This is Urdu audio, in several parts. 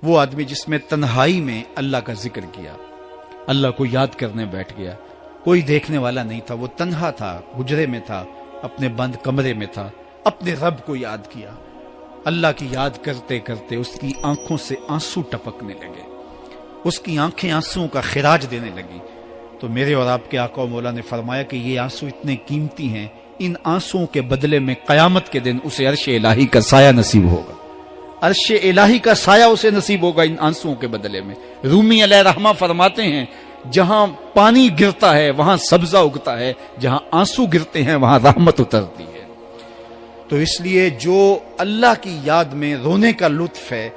وہ آدمی جس میں تنہائی میں اللہ کا ذکر کیا، اللہ کو یاد کرنے بیٹھ گیا، کوئی دیکھنے والا نہیں تھا، وہ تنہا تھا، حجرے میں تھا، اپنے بند کمرے میں تھا، اپنے رب کو یاد کیا۔ اللہ کی یاد کرتے کرتے اس کی آنکھوں سے آنسو ٹپکنے لگے، اس کی آنکھیں آنسوؤں کا خراج دینے لگی۔ تو میرے اور آپ کے آقا و مولا نے فرمایا کہ یہ آنسو اتنے قیمتی ہیں، ان آنسوؤں کے بدلے میں قیامت کے دن اسے عرش الہی کا سایہ نصیب ہوگا، عرش الہی کا سایہ اسے نصیب ہوگا ان آنسوؤں کے بدلے میں۔ رومی علیہ رحمہ فرماتے ہیں جہاں پانی گرتا ہے وہاں سبزہ اگتا ہے، جہاں آنسو گرتے ہیں وہاں رحمت اترتی ہے۔ تو اس لیے جو اللہ کی یاد میں رونے کا لطف ہے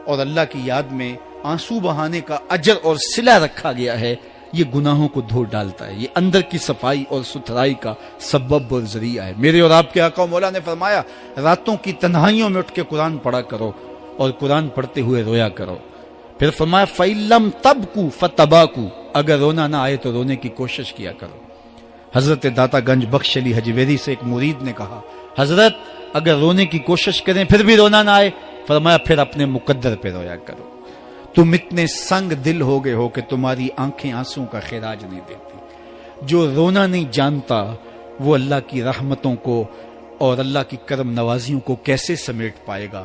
اور اللہ کی یاد میں آنسو بہانے کا اجر اور صلہ رکھا گیا ہے، یہ گناہوں کو دھو ڈالتا ہے، یہ اندر کی صفائی اور ستھرائی کا سبب اور ذریعہ ہے۔ میرے اور آپ کے آقا و مولا نے فرمایا راتوں کی تنہائیوں میں اٹھ کے قرآن پڑھا کرو اور قرآن پڑھتے ہوئے رویا کرو۔ پھر فرمایا فَإِلَّمْ تَبْكُوا فَتَبَاكُوا، اگر رونا نہ آئے تو رونے کی کوشش کیا کرو۔ حضرت داتا گنج بخش علی حجویری سے ایک مرید نے کہا حضرت اگر رونے کی کوشش کریں پھر بھی رونا نہ آئے، فرمایا پھر اپنے مقدر پہ رویا کرو۔ تم اتنے سنگ دل ہو گئے ہو کہ تمہاری آنکھیں آنسوں کا خراج نہیں دیتی۔ جو رونا نہیں جانتا وہ اللہ کی رحمتوں کو اور اللہ کی کرم نوازیوں کو کیسے سمیٹ پائے گا؟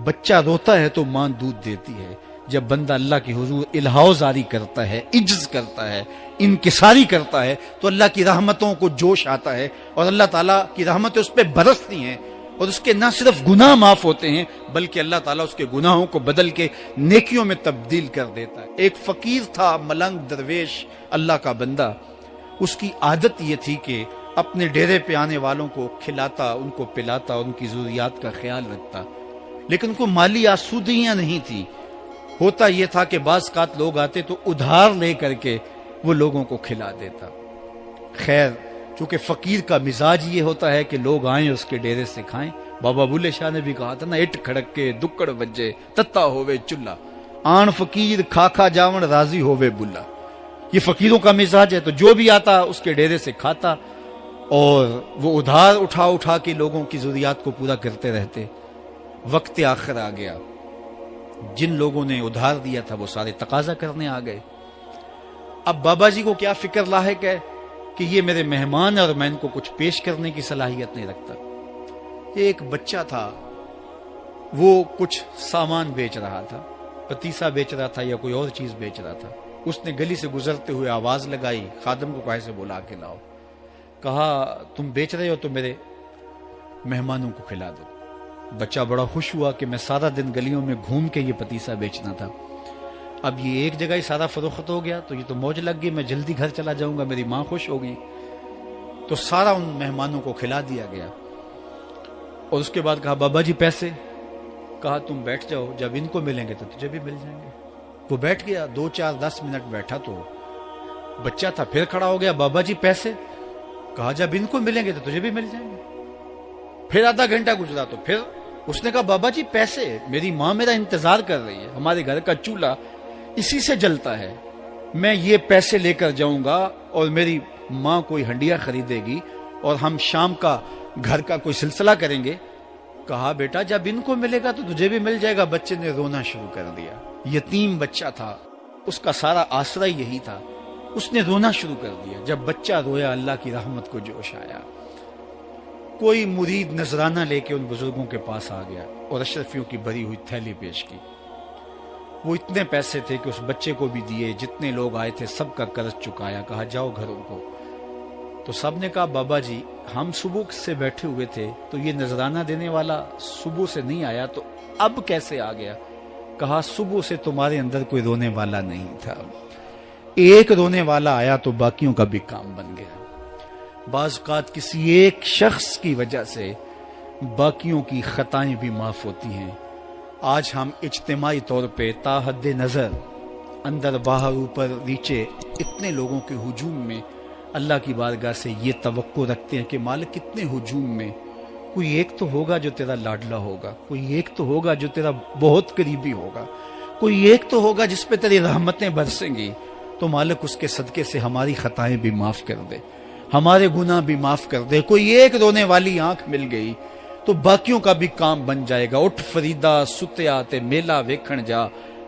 بچہ روتا ہے تو ماں دودھ دیتی ہے، جب بندہ اللہ کی حضور الہاؤ زاری کرتا ہے، عجز کرتا ہے، انکساری کرتا ہے تو اللہ کی رحمتوں کو جوش آتا ہے اور اللہ تعالیٰ کی رحمتیں اس پہ برستی ہیں، اور اس کے نہ صرف گناہ معاف ہوتے ہیں بلکہ اللہ تعالیٰ اس کے گناہوں کو بدل کے نیکیوں میں تبدیل کر دیتا ہے۔ ایک فقیر تھا، ملنگ درویش، اللہ کا بندہ، اس کی عادت یہ تھی کہ اپنے ڈیرے پہ آنے والوں کو کھلاتا، ان کو پلاتا، ان کی ضروریات کا خیال رکھتا، لیکن کو مالی آسودگیاں نہیں تھی۔ ہوتا یہ تھا کہ بعض اوقات لوگ آتے تو ادھار لے کر کے وہ لوگوں کو کھلا دیتا۔ خیر چونکہ فقیر کا مزاج یہ ہوتا ہے کہ لوگ آئیں اس کے ڈیرے سے کھائیں۔ بابا بلے شاہ نے بھی کہا تھا نا، اٹ کھڑک کے دکڑ بجے تتا ہووے چلا، آن فقیر کھا کھا جاون راضی ہووے بلا۔ یہ فقیروں کا مزاج ہے، تو جو بھی آتا اس کے ڈیرے سے کھاتا اور وہ ادھار اٹھا اٹھا کے لوگوں کی ضروریات کو پورا کرتے رہتے۔ وقت آخر آ گیا، جن لوگوں نے ادھار دیا تھا وہ سارے تقاضا کرنے آ گئے۔ اب بابا جی کو کیا فکر لاحق ہے کہ یہ میرے مہمان اور میں ان کو کچھ پیش کرنے کی صلاحیت نہیں رکھتا۔ ایک بچہ تھا، وہ کچھ سامان بیچ رہا تھا، پتیسا بیچ رہا تھا یا کوئی اور چیز بیچ رہا تھا۔ اس نے گلی سے گزرتے ہوئے آواز لگائی، خادم کو کہا سے بلا کے لاؤ، کہا تم بیچ رہے ہو تو میرے مہمانوں کو کھلا دو۔ بچہ بڑا خوش ہوا کہ میں سارا دن گلیوں میں گھوم کے یہ پتیسا بیچنا تھا، اب یہ ایک جگہ ہی سارا فروخت ہو گیا تو یہ تو موج لگ گئی، میں جلدی گھر چلا جاؤں گا، میری ماں خوش ہوگی۔ تو سارا ان مہمانوں کو کھلا دیا گیا اور اس کے بعد کہا بابا جی پیسے؟ کہا تم بیٹھ جاؤ، جب ان کو ملیں گے تو تجھے بھی مل جائیں گے۔ وہ بیٹھ گیا، 2 4 10 منٹ بیٹھا تو بچہ تھا، پھر کھڑا ہو گیا، بابا جی پیسے؟ کہا جب ان کو ملیں گے تو تجھے بھی مل جائیں گے۔ پھر آدھا گھنٹہ گزرا تو پھر اس نے کہا بابا جی پیسے؟ میری ماں میرا انتظار کر رہی ہے، ہمارے گھر کا چولہا اسی سے جلتا ہے، میں یہ پیسے لے کر جاؤں گا اور میری ماں کوئی ہنڈیا خریدے گی اور ہم شام کا گھر کا کوئی سلسلہ کریں گے۔ کہا بیٹا جب ان کو ملے گا تو تجھے بھی مل جائے گا۔ بچے نے رونا شروع کر دیا، یتیم بچہ تھا، اس کا سارا آسرا یہی تھا، اس نے رونا شروع کر دیا۔ جب بچہ رویا اللہ کی رحمت کو جوش آیا۔ کوئی مرید نذرانہ لے کے ان بزرگوں کے پاس آ گیا اور اشرفیوں کی بھری ہوئی تھیلی پیش کی۔ وہ اتنے پیسے تھے کہ اس بچے کو بھی دیے، جتنے لوگ آئے تھے سب کا قرض چکایا، کہا جاؤ گھروں کو۔ تو سب نے کہا بابا جی ہم صبح سے بیٹھے ہوئے تھے تو یہ نذرانہ دینے والا صبح سے نہیں آیا تو اب کیسے آ گیا؟ کہا صبح سے تمہارے اندر کوئی رونے والا نہیں تھا، ایک رونے والا آیا تو باقیوں کا بھی کام بن گیا۔ بعض اوقات کسی ایک شخص کی وجہ سے باقیوں کی خطائیں بھی معاف ہوتی ہیں۔ آج ہم اجتماعی طور پہ تا حد نظر اندر باہر اوپر نیچے اتنے لوگوں کے ہجوم میں اللہ کی بارگاہ سے یہ توقع رکھتے ہیں کہ مالک کتنے ہجوم میں کوئی ایک تو ہوگا جو تیرا لاڈلا ہوگا، کوئی ایک تو ہوگا جو تیرا بہت قریبی ہوگا، کوئی ایک تو ہوگا جس پہ تیری رحمتیں برسیں گی۔ تو مالک اس کے صدقے سے ہماری خطائیں بھی معاف کر دے، ہمارے گناہ بھی معاف کر دے۔ کوئی ایک رونے والی آنکھ مل گئی تو باقیوں کا بھی کام بن جائے گا۔ اٹھ فریدا ستیا تے میلہ ویکھن جا،